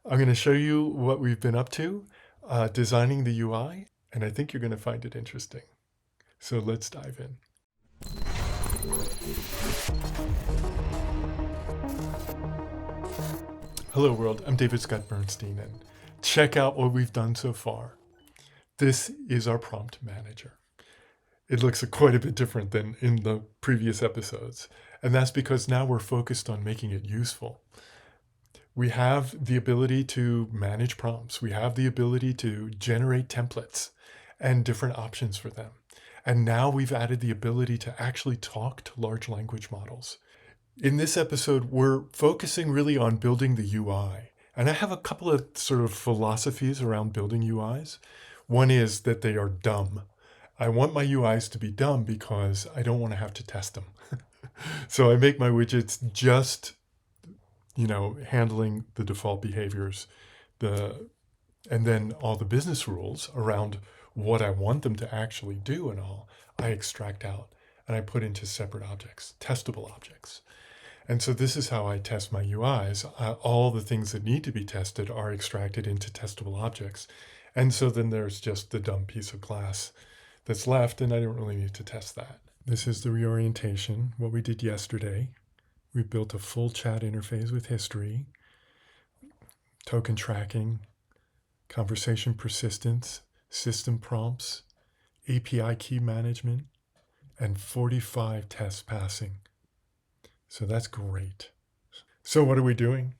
I'm going to show you what we've been up to designing the UI, and I think you're going to find it interesting. So let's dive in. Hello world, I'm David Scott Bernstein, and check out what we've done so far. This is our prompt manager. It looks quite a bit different than in the previous episodes, and that's because now we're focused on making it useful. We have the ability to manage prompts. We have the ability to generate templates and different options for them. And now we've added the ability to actually talk to large language models. In this episode, we're focusing really on building the UI. And I have a couple of sort of philosophies around building UIs. One is that they are dumb. I want my UIs to be dumb because I don't want to have to test them. So I make my widgets just handling the default behaviors, and then all the business rules around what I want them to actually do and all, I extract out and I put into separate objects, testable objects. And so this is how I test my UIs. All the things that need to be tested are extracted into testable objects. And so then there's just the dumb piece of glass that's left, and I don't really need to test that. This is the reorientation, what we did yesterday. We built a full chat interface with history, token tracking, conversation persistence, system prompts, API key management, and 45 tests passing. So that's great. So what are we doing?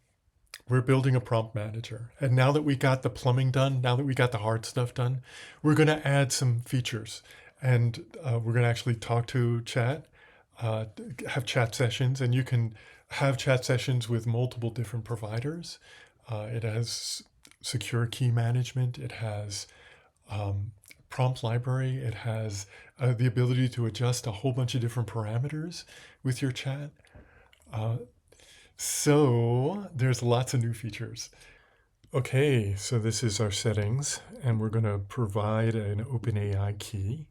We're building a prompt manager. And now that we got the plumbing done, now that we got the hard stuff done, we're going to add some features. And we're going to actually talk to chat, have chat sessions, and you can have chat sessions with multiple different providers. It has secure key management. It has prompt library. It has the ability to adjust a whole bunch of different parameters with your chat. So there's lots of new features. Okay, so this is our settings, and we're going to provide an OpenAI key,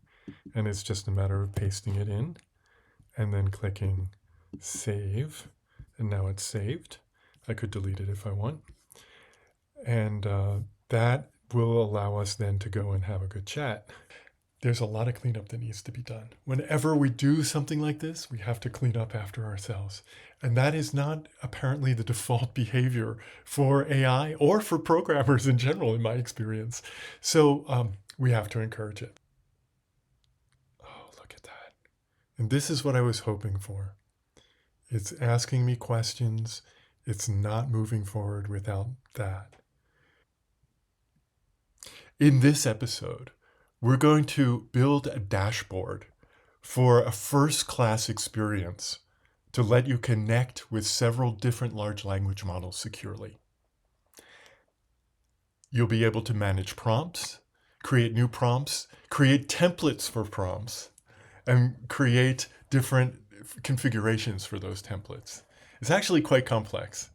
and it's just a matter of pasting it in and then clicking save, and now it's saved. I could delete it if I want. And that will allow us then to go and have a good chat. There's a lot of cleanup that needs to be done. Whenever we do something like this, we have to clean up after ourselves. And that is not apparently the default behavior for AI or for programmers in general, in my experience. So we have to encourage it. Oh, look at that. And this is what I was hoping for. It's asking me questions. It's not moving forward without that. In this episode, we're going to build a dashboard for a first-class experience to let you connect with several different large language models securely. You'll be able to manage prompts, create new prompts, create templates for prompts, and create different configurations for those templates. It's actually quite complex.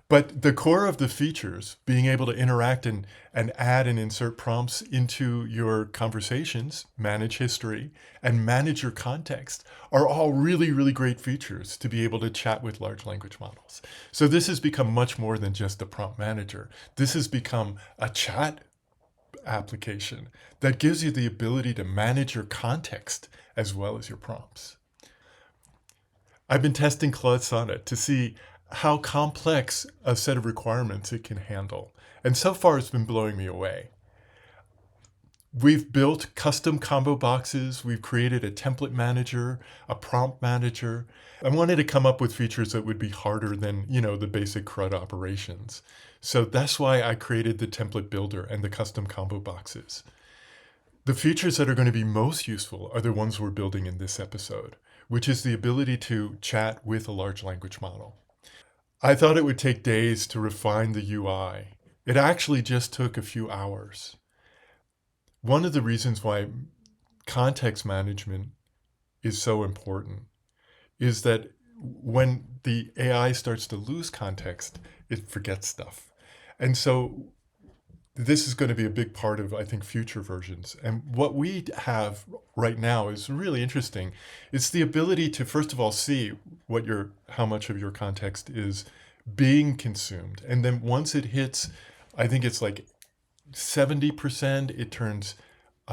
But the core of the features, being able to interact and add and insert prompts into your conversations, manage history, and manage your context, are all really, really great features to be able to chat with large language models. So this has become much more than just a prompt manager. This has become a chat application that gives you the ability to manage your context as well as your prompts. I've been testing Claude Sonnet to see how complex a set of requirements it can handle. And so far, it's been blowing me away. We've built custom combo boxes. We've created a template manager, a prompt manager. I wanted to come up with features that would be harder than, the basic CRUD operations. So that's why I created the template builder and the custom combo boxes. The features that are going to be most useful are the ones we're building in this episode, which is the ability to chat with a large language model. I thought it would take days to refine the UI. It actually just took a few hours. One of the reasons why context management is so important is that when the AI starts to lose context, it forgets stuff. And so this is going to be a big part of, I think, future versions. And what we have right now is really interesting. It's the ability to, first of all, see how much of your context is being consumed. And then once it hits, I think it's like 70%, it turns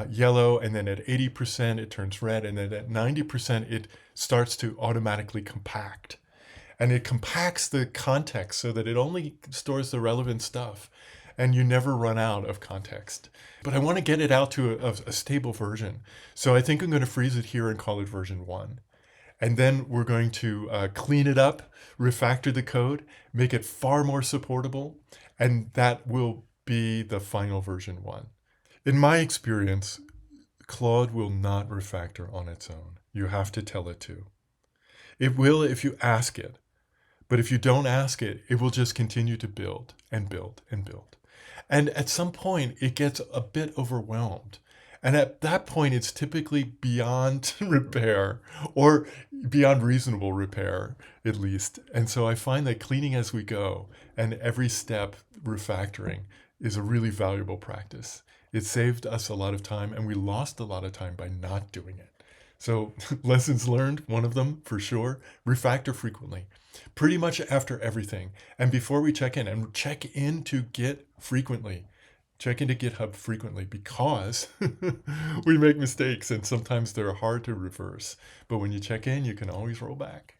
yellow, and then at 80% it turns red, and then at 90% it starts to automatically compact. And it compacts the context so that it only stores the relevant stuff, and you never run out of context. But I want to get it out to a stable version. So I think I'm going to freeze it here and call it version 1. And then we're going to clean it up, refactor the code, make it far more supportable, and that will be the final version 1. In my experience, Claude will not refactor on its own. You have to tell it to. It will if you ask it, but if you don't ask it, it will just continue to build and build and build. And at some point, it gets a bit overwhelmed. And at that point, it's typically beyond repair, or beyond reasonable repair, at least. And so I find that cleaning as we go and every step refactoring is a really valuable practice. It saved us a lot of time, and we lost a lot of time by not doing it. So lessons learned, one of them for sure, refactor frequently, pretty much after everything. And before we check in, and check into Git frequently. Check into GitHub frequently, because we make mistakes and sometimes they're hard to reverse. But when you check in, you can always roll back.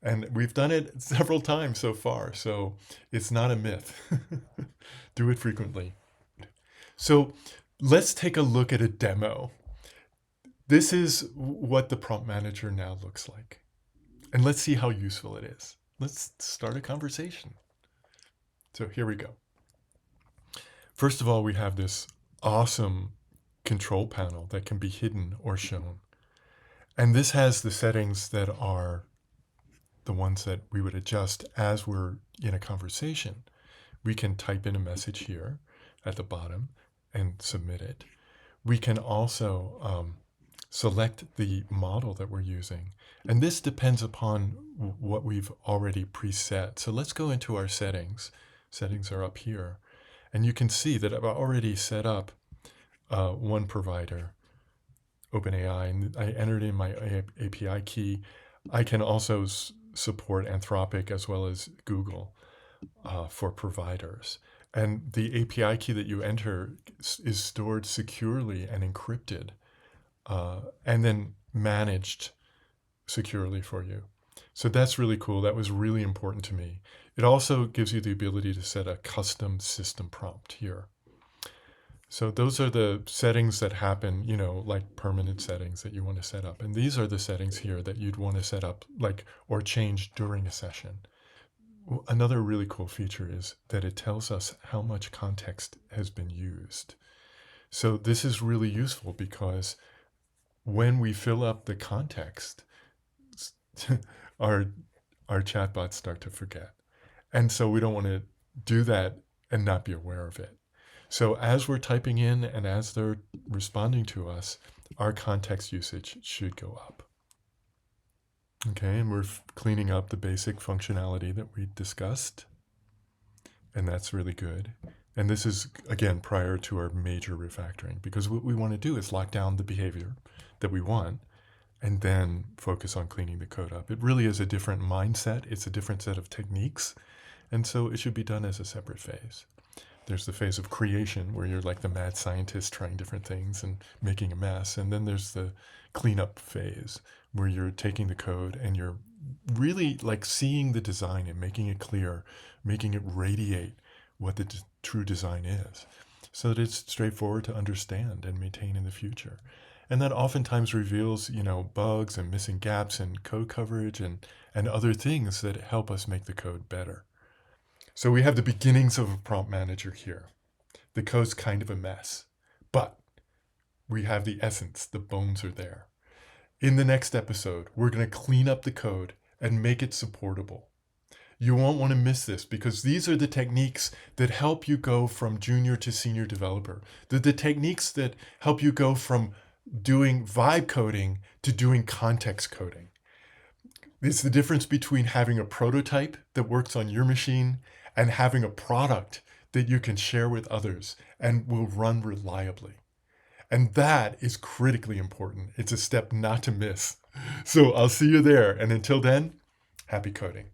And we've done it several times so far, so it's not a myth. Do it frequently. So let's take a look at a demo. This is what the prompt manager now looks like. And let's see how useful it is. Let's start a conversation. So here we go. First of all, we have this awesome control panel that can be hidden or shown. And this has the settings that are the ones that we would adjust as we're in a conversation. We can type in a message here at the bottom and submit it. We can also select the model that we're using. And this depends upon what we've already preset. So let's go into our settings. Settings are up here. And you can see that I've already set up one provider, OpenAI, and I entered in my API key. I can also support Anthropic as well as Google for providers. And the API key that you enter is stored securely and encrypted, and then managed securely for you. So that's really cool. That was really important to me. It also gives you the ability to set a custom system prompt here. So those are the settings that happen, like permanent settings that you want to set up. And these are the settings here that you'd want to set up, or change during a session. Another really cool feature is that it tells us how much context has been used. So this is really useful because when we fill up the context, our chatbots start to forget. And so we don't want to do that and not be aware of it. So as we're typing in and as they're responding to us, our context usage should go up. Okay, and we're cleaning up the basic functionality that we discussed. And that's really good. And this is, again, prior to our major refactoring, because what we want to do is lock down the behavior that we want and then focus on cleaning the code up. It really is a different mindset. It's a different set of techniques. And so it should be done as a separate phase. There's the phase of creation, where you're like the mad scientist trying different things and making a mess. And then there's the cleanup phase, where you're taking the code and you're really like seeing the design and making it clear, making it radiate what the true design is, so that it's straightforward to understand and maintain in the future. And that oftentimes reveals, bugs and missing gaps in code coverage and other things that help us make the code better. So we have the beginnings of a prompt manager here. The code's kind of a mess, but we have the essence, the bones are there. In the next episode, we're going to clean up the code and make it supportable. You won't want to miss this, because these are the techniques that help you go from junior to senior developer. They're the techniques that help you go from doing vibe coding to doing context coding. It's the difference between having a prototype that works on your machine and having a product that you can share with others and will run reliably. And that is critically important. It's a step not to miss. So I'll see you there. And until then, happy coding.